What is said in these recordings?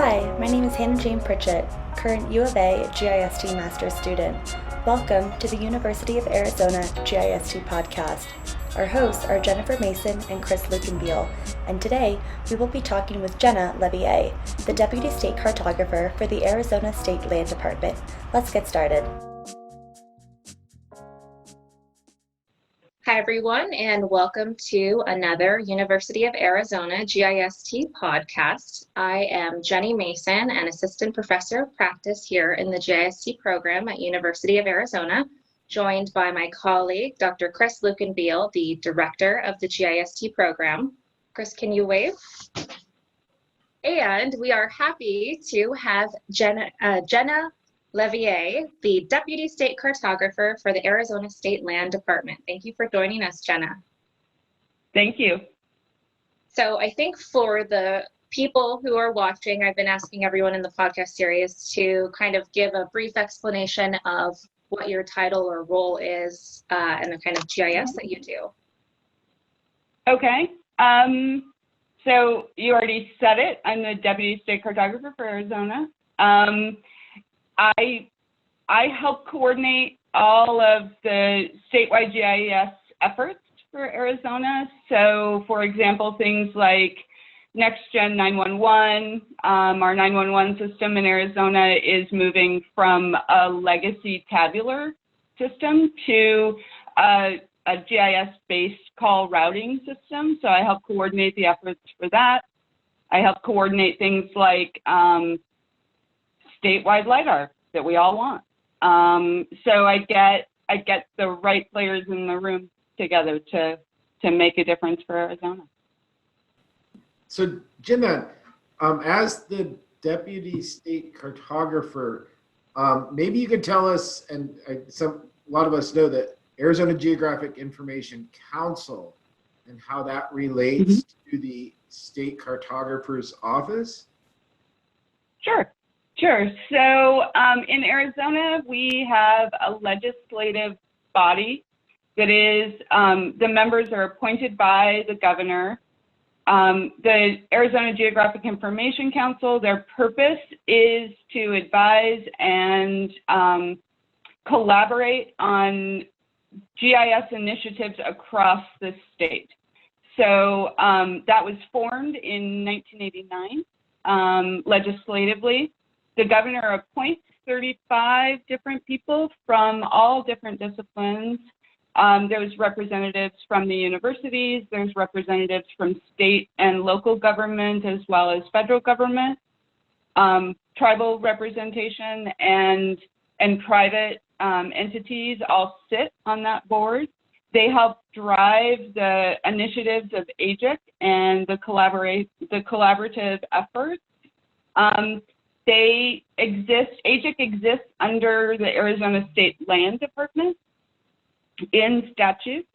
Hi, my name is Hannah Jane Pritchett, current U of A GIST Master's student. Welcome to the University of Arizona GIST podcast. Our hosts are Jennifer Mason and Chris Lukenbiel, and today we will be talking with Jenna Leveille, the Deputy State Cartographer for the Arizona State Land Department. Let's get started. Hi, everyone, and welcome to another University of Arizona GIST podcast. I am Jenny Mason, an assistant professor of practice here in the GIST program at University of Arizona, joined by my colleague, Dr. Chris Lukenbiel, the director of the GIST program. Chris, can you wave? And we are happy to have Jenna Leveille, the Deputy State Cartographer for the Arizona State Land Department. Thank you for joining us, Jenna. Thank you. So I think for the people who are watching, I've been asking everyone in the podcast series to kind of give a brief explanation of what your title or role is and the kind of GIS that you do. Okay. So you already said it. I'm the Deputy State Cartographer for Arizona. I help coordinate all of the statewide GIS efforts for Arizona. So, for example, things like NextGen 911, our 911 system in Arizona is moving from a legacy tabular system to a GIS-based call routing system. So I help coordinate the efforts for that. I help coordinate things like statewide LiDAR that we all want. So I get the right players in the room together to make a difference for Arizona. So Jenna, as the Deputy State Cartographer, maybe you could tell us, and a lot of us know that Arizona Geographic Information Council and how that relates to the State Cartographer's office? Sure. So in Arizona, we have a legislative body that is, the members are appointed by the governor. The Arizona Geographic Information Council, their purpose is to advise and collaborate on GIS initiatives across the state. So that was formed in 1989 legislatively. The governor appoints 35 different people from all different disciplines. There's representatives from the universities, there's representatives from state and local government as well as federal government, tribal representation, and private entities all sit on that board. They help drive the initiatives of AGIC and the collaborative efforts. AGIC exists under the Arizona State Land Department in statute,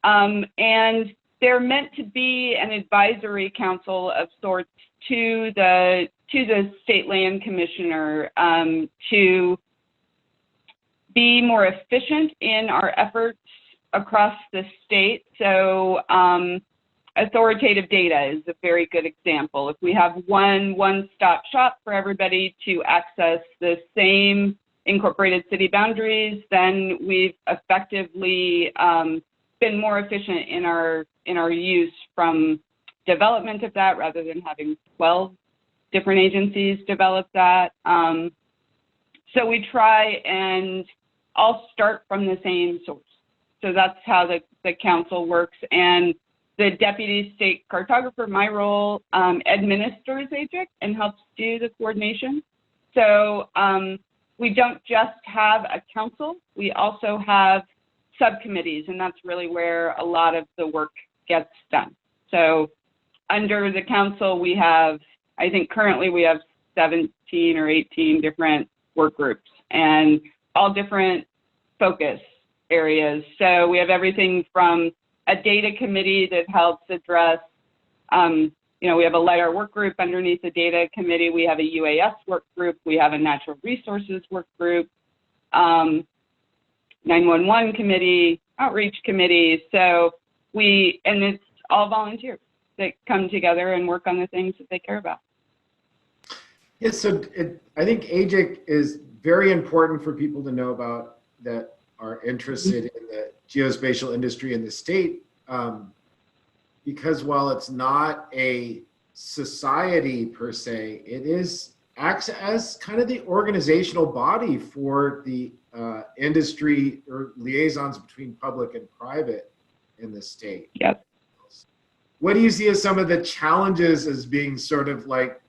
and they're meant to be an advisory council of sorts to the State Land Commissioner to be more efficient in our efforts across the state. So authoritative data is a very good example. If we have one-stop shop for everybody to access the same incorporated city boundaries, then we've effectively been more efficient in our use from development of that rather than having 12 different agencies develop that. So we try and all start from the same source. So that's how the council works. And the Deputy State Cartographer, my role, administers AGIC and helps do the coordination. So we don't just have a council, we also have subcommittees, and that's really where a lot of the work gets done. So under the council, we have, I think currently we have 17 or 18 different work groups and all different focus areas. So we have everything from a data committee that helps address, we have a LiDAR work group underneath the data committee. We have a UAS work group. We have a natural resources work group, 911 committee, outreach committee. So and it's all volunteers that come together and work on the things that they care about. Yes, so I think AGIC is very important for people to know about that are interested in the geospatial industry in the state, because while it's not a society per se, acts as kind of the organizational body for the industry or liaisons between public and private in the state. Yep. What do you see as some of the challenges as being sort of like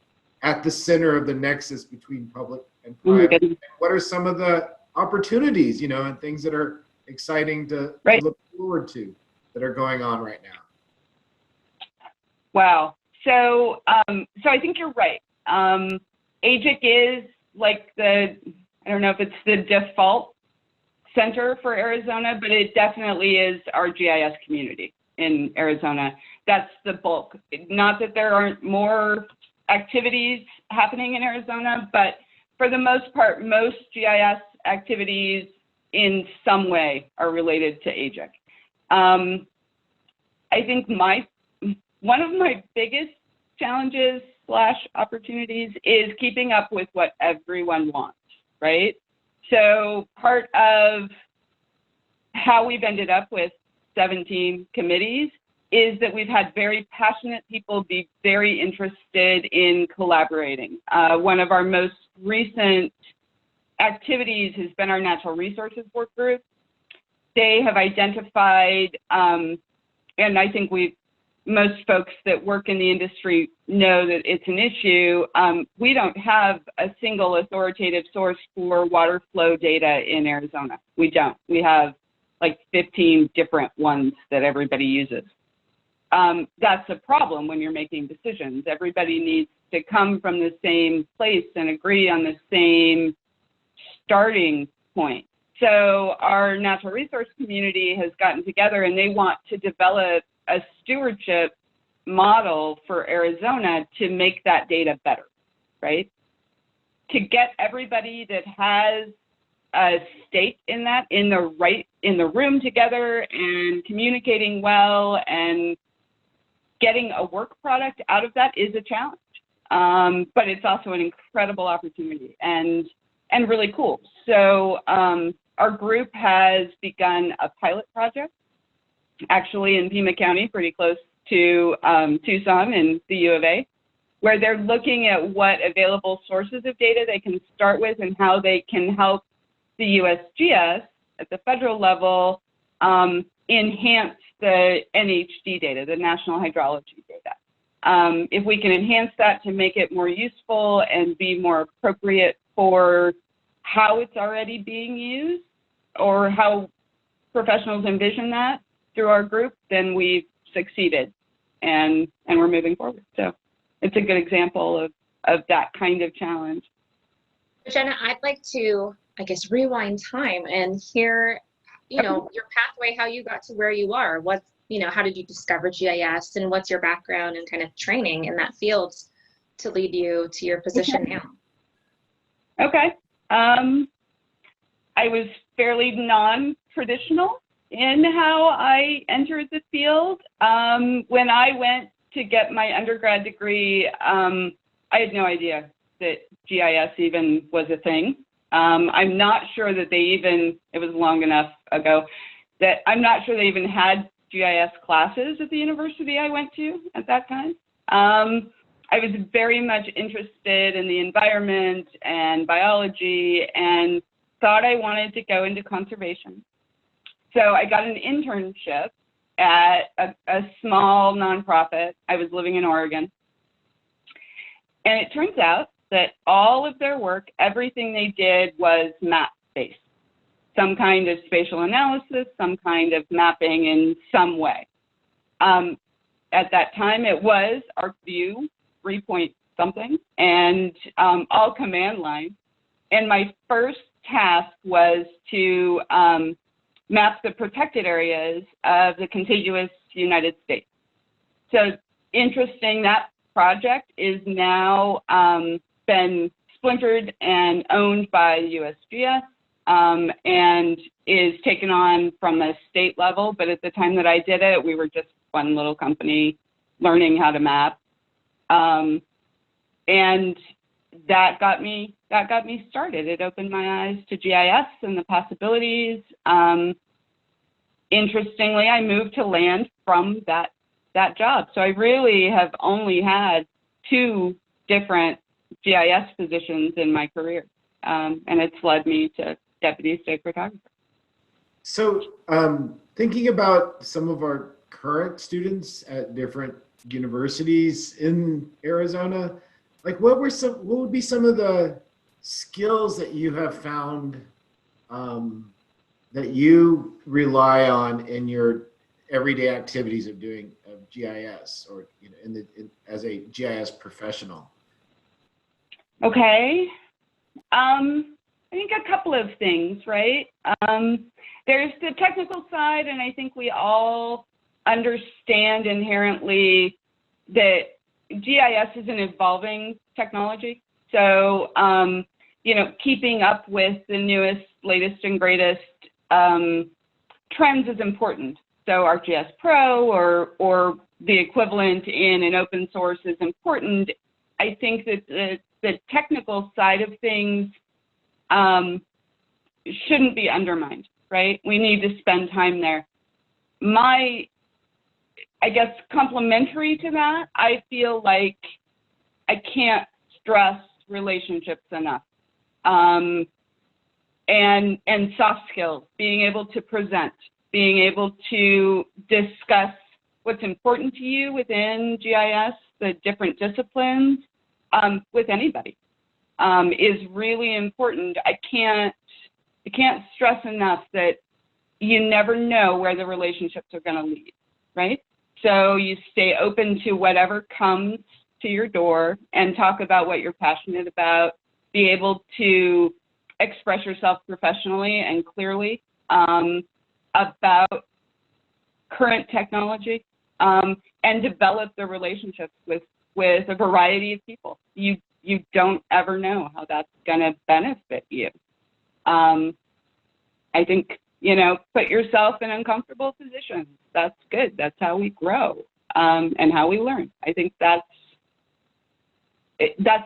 at the center of the nexus between public and private? And what are some of the opportunities, and things that are exciting to look forward to that are going on right now? Wow. So I think you're right. AGIC is like I don't know if it's the default center for Arizona, but it definitely is our GIS community in Arizona. That's the bulk. Not that there aren't more activities happening in Arizona, but for the most part, most GIS activities in some way are related to AGIC. I think one of my biggest challenges / opportunities is keeping up with what everyone wants, right? So part of how we've ended up with 17 committees is that we've had very passionate people be very interested in collaborating. One of our most recent activities has been our natural resources work group. They have identified, and I think most folks that work in the industry know that it's an issue. We don't have a single authoritative source for water flow data in Arizona. We don't. We have like 15 different ones that everybody uses. That's a problem when you're making decisions. Everybody needs to come from the same place and agree on the same starting point. So our natural resource community has gotten together and they want to develop a stewardship model for Arizona to make that data better, right? To get everybody that has a stake in that in the room together and communicating well and getting a work product out of that is a challenge. But it's also an incredible opportunity and really cool. So our group has begun a pilot project actually in Pima County, pretty close to Tucson and the U of A, where they're looking at what available sources of data they can start with and how they can help the USGS at the federal level enhance the NHD data, the National Hydrology data. If we can enhance that to make it more useful and be more appropriate for how it's already being used or how professionals envision that through our group, then we've succeeded and we're moving forward. So it's a good example of that kind of challenge. Jenna, I'd like to, I guess, rewind time and hear, your pathway, how you got to where you are. How did you discover GIS and what's your background and kind of training in that field to lead you to your position now? Okay. I was fairly non-traditional in how I entered the field. When I went to get my undergrad degree, I had no idea that GIS even was a thing. I'm not sure that it was long enough ago, that I'm not sure they even had GIS classes at the university I went to at that time. I was very much interested in the environment and biology and thought I wanted to go into conservation. So I got an internship at a small nonprofit. I was living in Oregon. And it turns out that all of their work, everything they did was map-based. Some kind of spatial analysis, some kind of mapping in some way. At that time, it was ArcView 3 something and all command line. And my first task was to map the protected areas of the contiguous United States. So interesting, that project is now been splintered and owned by USGS and is taken on from a state level. But at the time that I did it, we were just one little company learning how to map. And that got me started. It opened my eyes to GIS and the possibilities. Interestingly, I moved to land from that job. So I really have only had 2 different GIS positions in my career. And it's led me to Deputy State Cartographer. So thinking about some of our current students at different universities in Arizona, like what would be some of the skills that you have found that you rely on in your everyday activities of doing GIS, or as a GIS professional? Okay. I think a couple of things, right? There's the technical side, and I think we all understand inherently that GIS is an evolving technology. So, keeping up with the newest, latest, and greatest trends is important. So ArcGIS Pro or the equivalent in an open source is important. I think that the technical side of things shouldn't be undermined, right? We need to spend time there. I guess complementary to that, I feel like I can't stress relationships enough. And soft skills, being able to present, being able to discuss what's important to you within GIS, the different disciplines, with anybody, is really important. I can't stress enough that you never know where the relationships are going to lead, right? So you stay open to whatever comes to your door and talk about what you're passionate about, be able to express yourself professionally and clearly about current technology, and develop the relationships with a variety of people. You don't ever know how that's going to benefit you. I think, put yourself in uncomfortable positions. That's good. That's how we grow, and how we learn. I think that's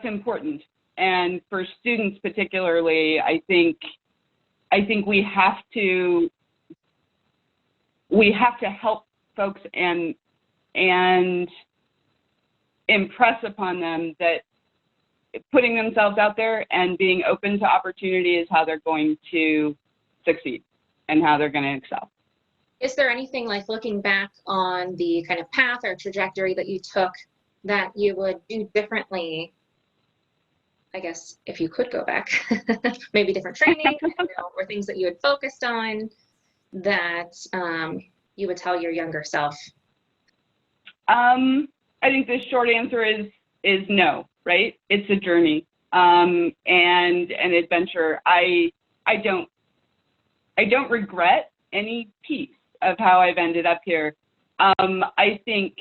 important. And for students particularly, I think we have to help folks and impress upon them that putting themselves out there and being open to opportunity is how they're going to succeed and how they're going to excel. Is there anything, like looking back on the kind of path or trajectory that you took, that you would do differently, I guess, if you could go back? Maybe different training, or things that you had focused on that you would tell your younger self? I think the short answer is no, right? It's a journey and an adventure. I don't regret any piece of how I've ended up here. I think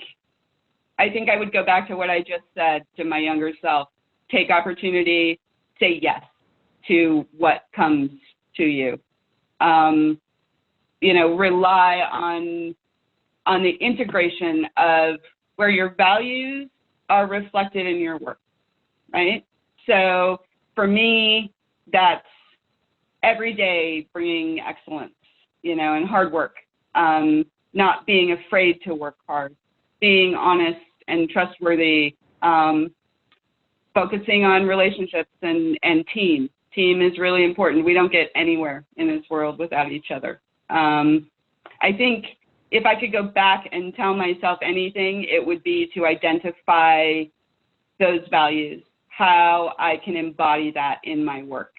I would go back to what I just said to my younger self. Take opportunity, say yes to what comes to you. Rely on the integration of where your values are reflected in your work, right? So for me, that's every day bringing excellence, and hard work, not being afraid to work hard, being honest and trustworthy, focusing on relationships and team. Team is really important. We don't get anywhere in this world without each other. I think if I could go back and tell myself anything, it would be to identify those values, how I can embody that in my work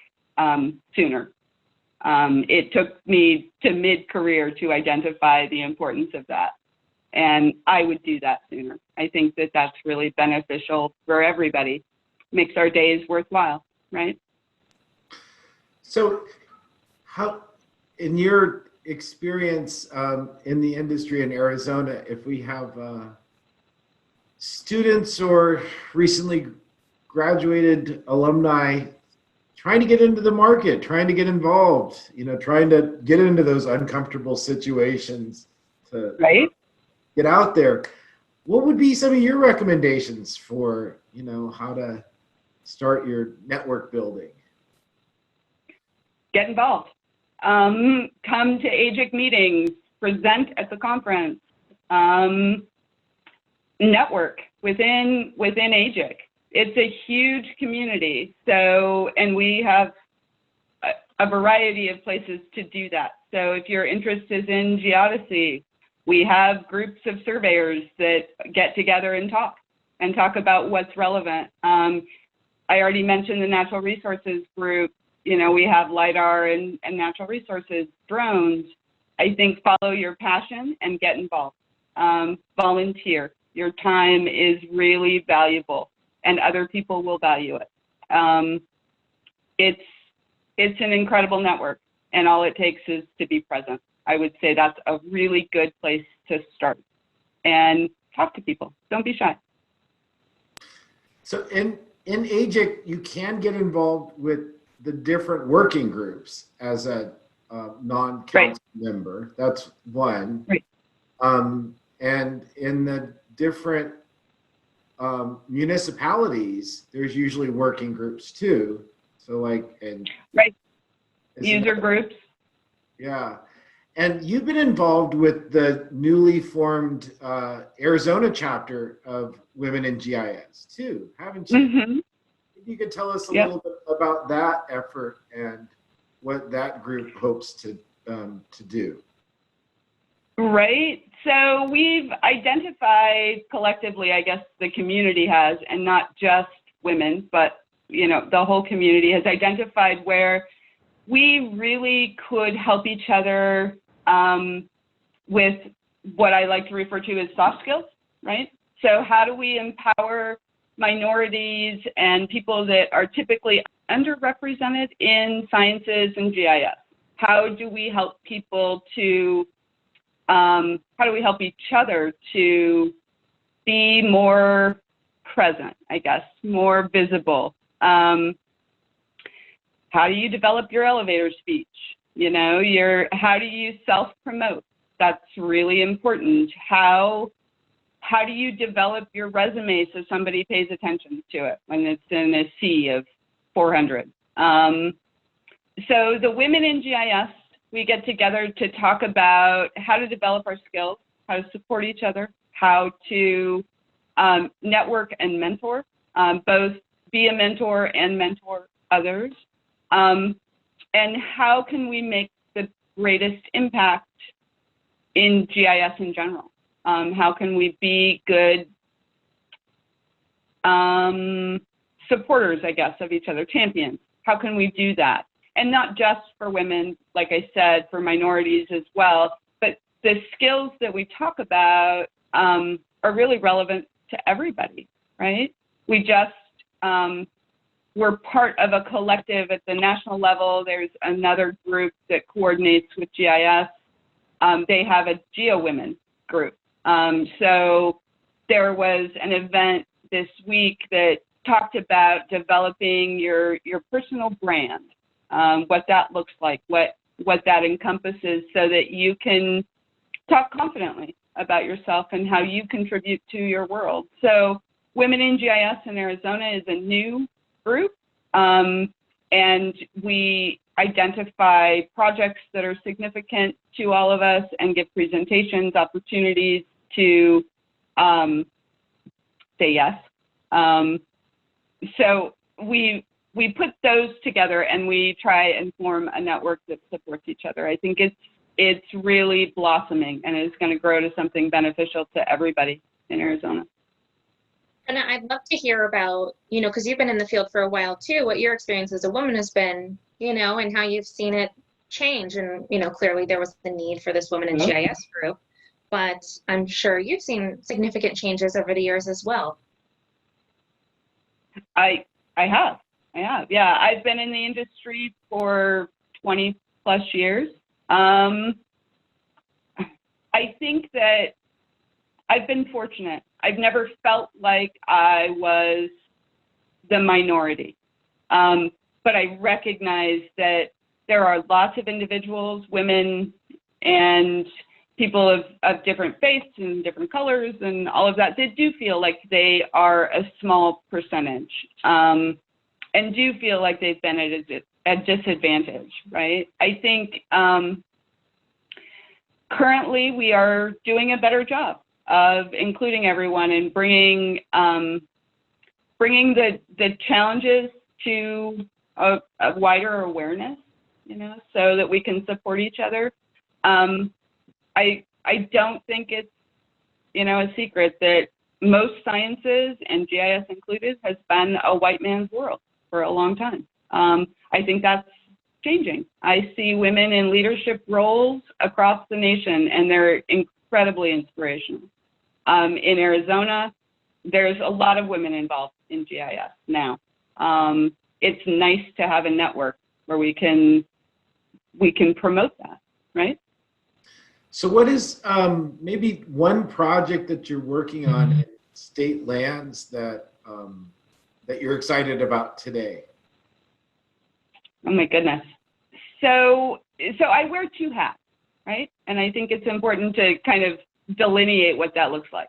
sooner. It took me to mid-career to identify the importance of that, and I would do that sooner. I think that that's really beneficial for everybody. Makes our days worthwhile, right? So how, in your experience in the industry in Arizona, if we have students or recently graduated alumni trying to get into the market, trying to get involved, trying to get into those uncomfortable situations to get out there, what would be some of your recommendations for, how to start your network building? Get involved. Come to AGIC meetings, present at the conference, network within AGIC. It's a huge community, and we have a variety of places to do that. So if your interest is in geodesy, we have groups of surveyors that get together and talk about what's relevant. I already mentioned the natural resources group. You know, we have LIDAR and natural resources, drones. I think follow your passion and get involved. Volunteer. Your time is really valuable, and other people will value it. It's an incredible network, and all it takes is to be present. I would say that's a really good place to start. And talk to people. Don't be shy. So in AGIC, you can get involved with the different working groups as a non-council member. That's one. Right. And in the different municipalities, there's usually working groups too. So like, and user groups. Yeah. And you've been involved with the newly formed Arizona chapter of Women in GIS too, haven't you? Mm-hmm. If you could tell us a little bit about that effort and what that group hopes to do. Right. So we've identified collectively, I guess the community has, and not just women, but you know, the whole community has identified where we really could help each other with what I like to refer to as soft skills, right? So how do we empower minorities and people that are typically underrepresented in sciences and GIS? How do we help people to, how do we help each other to be more present, I guess, more visible? How do you develop your elevator speech? You know, how do you self-promote? That's really important. How do you develop your resume so somebody pays attention to it when it's in a sea of 400? So the Women in GIS, we get together to talk about how to develop our skills, how to support each other, how to network and mentor, both be a mentor and mentor others. And how can we make the greatest impact in GIS in general? How can we be good supporters, I guess, of each other, champions? How can we do that? And not just for women, like I said, for minorities as well, but the skills that we talk about are really relevant to everybody, right? We just, we're part of a collective at the national level. There's another group that coordinates with GIS. They have a Geo Women group. So there was an event this week that talked about developing your personal brand, what that looks like, what that encompasses, so that you can talk confidently about yourself and how you contribute to your world. So Women in GIS in Arizona is a new group, and we identify projects that are significant to all of us and give presentations, opportunities to say yes. So we put those together and we try and form a network that supports each other. I think it's really blossoming and it's going to grow to something beneficial to everybody in Arizona. And I'd love to hear about, you know, because you've been in the field for a while too, what your experience as a woman has been, you know, and how you've seen it change. And, you know, clearly there was the need for this Women in GIS group, but I'm sure you've seen significant changes over the years as well. I have. Yeah, I've been in the industry for 20 plus years. I think that I've been fortunate. I've never felt like I was the minority, but I recognize that there are lots of individuals, women, and people of different faiths and different colors and all of that, they do feel like they are a small percentage. and do feel like they've been at a disadvantage, right? I think currently we are doing a better job of including everyone and bringing the challenges to a wider awareness, so that we can support each other. I don't think it's, a secret that most sciences, and GIS included, has been a white man's world for a long time. I think that's changing. I see women in leadership roles across the nation, and they're incredibly inspirational. In Arizona, there's a lot of women involved in GIS now. It's nice to have a network where we can promote that, right? So what is maybe one project that you're working on in state lands that that you're excited about today? Oh my goodness. So I wear two hats, right? And I think it's important to kind of delineate what that looks like.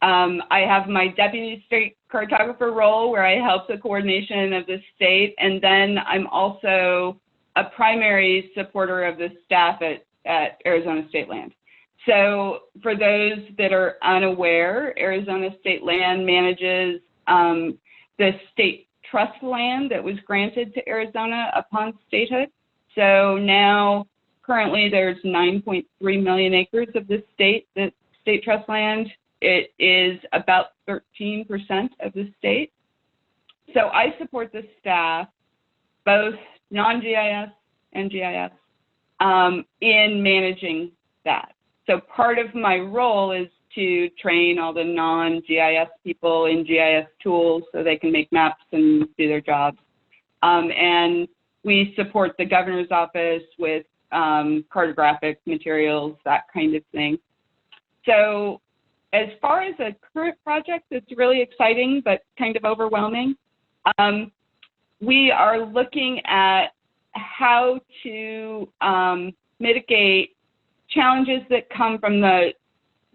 I have my Deputy State Cartographer role where I help the coordination of the state, and then I'm also a primary supporter of the staff at Arizona State Land. So for those that are unaware, Arizona State Land manages the state trust land that was granted to Arizona upon statehood. So now currently there's 9.3 million acres of the state trust land. It is about 13% of the state. So I support the staff, both non-GIS and GIS, in managing that. So part of my role is to train all the non-GIS people in GIS tools so they can make maps and do their jobs. And we support the governor's office with cartographic materials, that kind of thing. So as far as a current project that's really exciting but kind of overwhelming, we are looking at how to mitigate challenges that come from the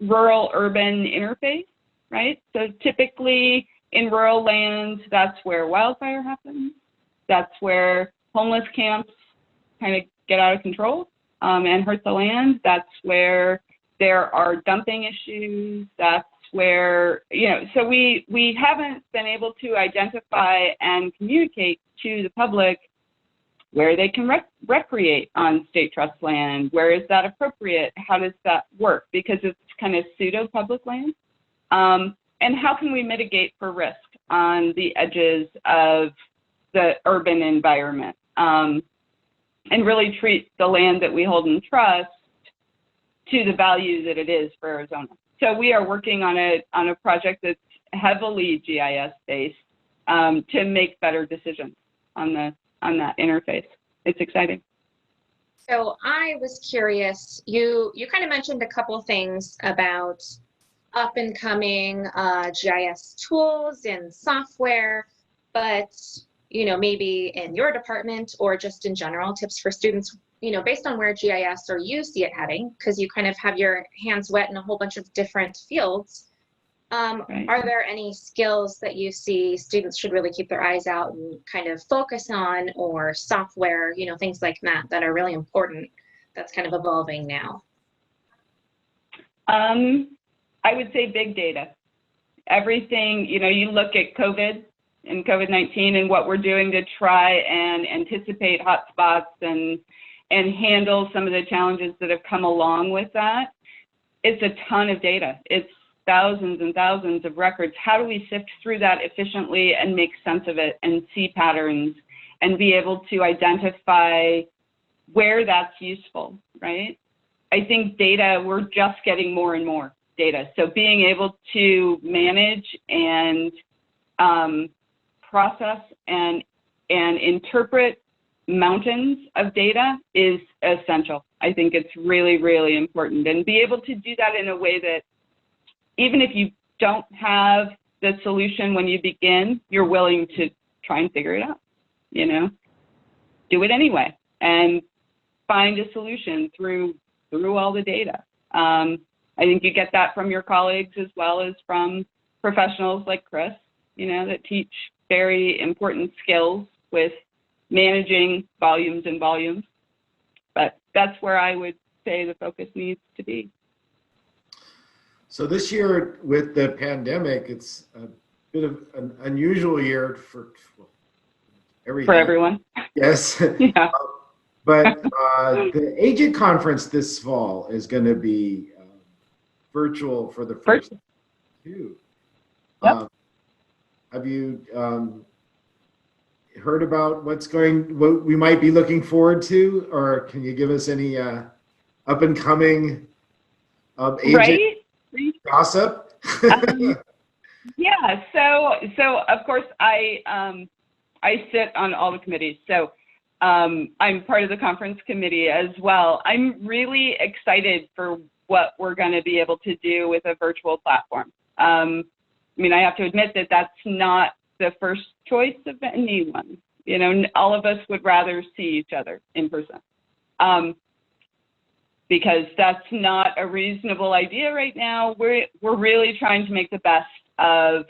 rural-urban interface, right? So typically in rural lands, that's where wildfire happens. That's where homeless camps kind of get out of control and hurt the land. That's where there are dumping issues. That's where, so we haven't been able to identify and communicate to the public where they can recreate on state trust land. Where is that appropriate? How does that work? Because it's kind of pseudo-public land. And how can we mitigate for risk on the edges of the urban environment and really treat the land that we hold in trust to the value that it is for Arizona. So we are working on a project that's heavily GIS based to make better decisions on that interface. It's exciting. So I was curious, you kind of mentioned a couple things about up and coming GIS tools and software, but maybe in your department or just in general, tips for students, based on where GIS or you see it heading, because you kind of have your hands wet in a whole bunch of different fields. Right. Are there any skills that you see students should really keep their eyes out and kind of focus on, or software, things like that are really important that's kind of evolving now? I would say big data. Everything, you look at COVID and COVID-19 and what we're doing to try and anticipate hotspots and handle some of the challenges that have come along with that. It's a ton of data. It's thousands and thousands of records. How do we sift through that efficiently and make sense of it and see patterns and be able to identify where that's useful, right? I think data, we're just getting more and more data. So being able to manage and process and interpret mountains of data is essential. I think it's really, really important, and be able to do that in a way that even if you don't have the solution when you begin, you're willing to try and figure it out, do it anyway and find a solution through all the data. I think you get that from your colleagues as well as from professionals like Chris, that teach very important skills with managing volumes and volumes. But that's where I would say the focus needs to be. So this year with the pandemic, it's a bit of an unusual year for everything. For everyone. Yes. Yeah. But the AGIC conference this fall is going to be virtual for the first two. Yep. Have you heard about what we might be looking forward to, or can you give us any up and coming AGIC gossip? Yeah. So of course I sit on all the committees. So I'm part of the conference committee as well. I'm really excited for what we're going to be able to do with a virtual platform. I mean, I have to admit that that's not the first choice of anyone. You know, all of us would rather see each other in person, because that's not a reasonable idea right now. We're really trying to make the best of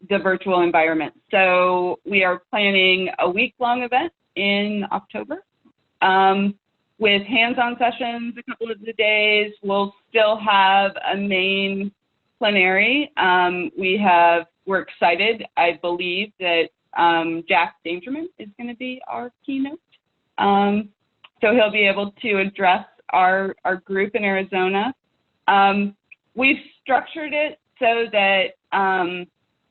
the virtual environment. So we are planning a week-long event in October with hands-on sessions a couple of the days. We'll still have a main plenary. We're excited. I believe that Jack Dangerman is going to be our keynote. So he'll be able to address our group in Arizona. We've structured it so that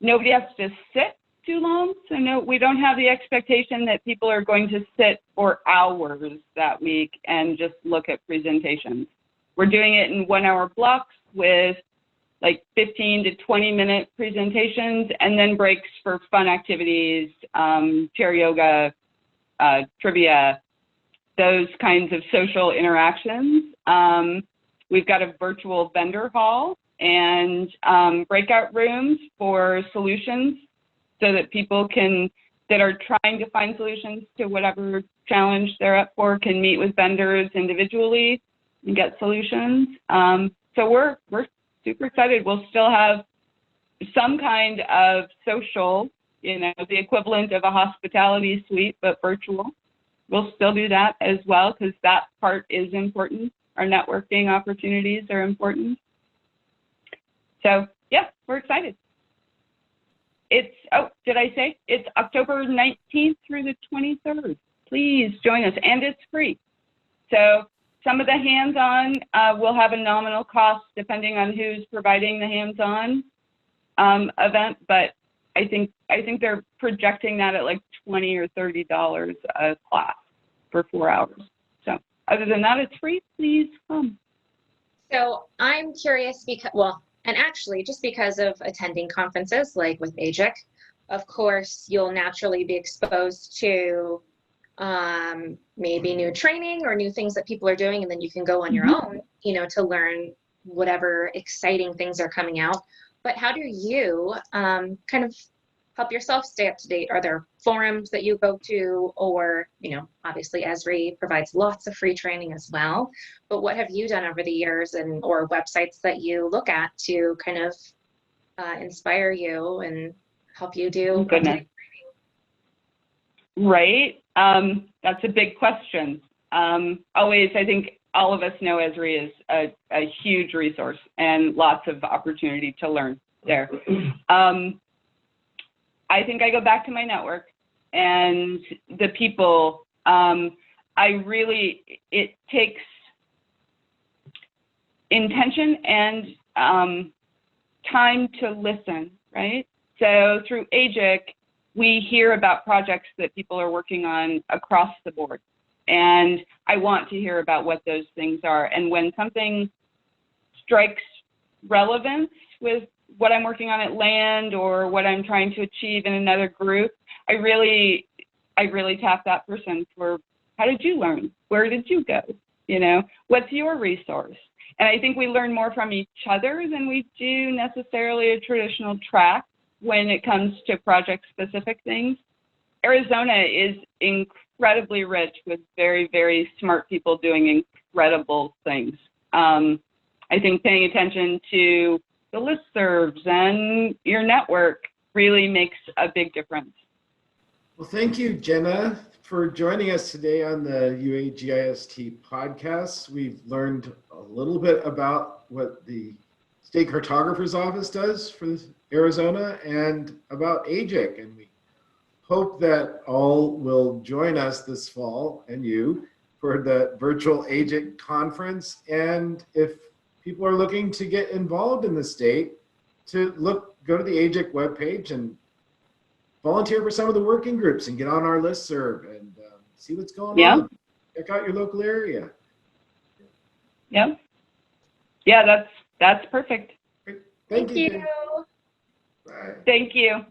nobody has to sit too long. So no, we don't have the expectation that people are going to sit for hours that week and just look at presentations. We're doing it in 1 hour blocks with like 15 to 20 minute presentations, and then breaks for fun activities, chair yoga, trivia, those kinds of social interactions. We've got a virtual vendor hall and breakout rooms for solutions, so that people that are trying to find solutions to whatever challenge they're up for can meet with vendors individually and get solutions. So we're super excited. We'll still have some kind of social, the equivalent of a hospitality suite, but virtual. We'll still do that as well, because that part is important. Our networking opportunities are important. So yeah, we're excited. Did I say? It's October 19th through the 23rd. Please join us, and it's free. So some of the hands-on will have a nominal cost depending on who's providing the hands-on event, but I think they're projecting that at like $20 or $30 a class for 4 hours. So other than that, it's free. Please come. So I'm curious and actually, just because of attending conferences like with AGIC, of course, you'll naturally be exposed to maybe new training or new things that people are doing, and then you can go on your own, to learn whatever exciting things are coming out. But how do you kind of help yourself stay up to date? Are there forums that you go to, or, obviously Esri provides lots of free training as well, but what have you done over the years, or websites that you look at to kind of inspire you and help you do training? Right. That's a big question. Always, I think all of us know Esri is a huge resource and lots of opportunity to learn there. I think I go back to my network and the people. It takes intention and time to listen, right? So through AGIC, we hear about projects that people are working on across the board. And I want to hear about what those things are. And when something strikes relevance with what I'm working on at land or what I'm trying to achieve in another group, I really tap that person for, how did you learn? Where did you go? What's your resource? And I think we learn more from each other than we do necessarily a traditional track when it comes to project-specific things. Arizona is incredibly rich with very, very smart people doing incredible things. I think paying attention to the listservs and your network really makes a big difference. Well, thank you, Jenna, for joining us today on the UAGIST podcast. We've learned a little bit about what the State Cartographer's Office does for Arizona and about AGIC, and we hope that all will join us this fall, and you, for the virtual AGIC conference. And if people are looking to get involved in the state, to go to the AGIC webpage and volunteer for some of the working groups and get on our listserv and see what's going on. Check out your local area. Yeah. Yeah, that's perfect. Great. Thank you. Bye. Thank you.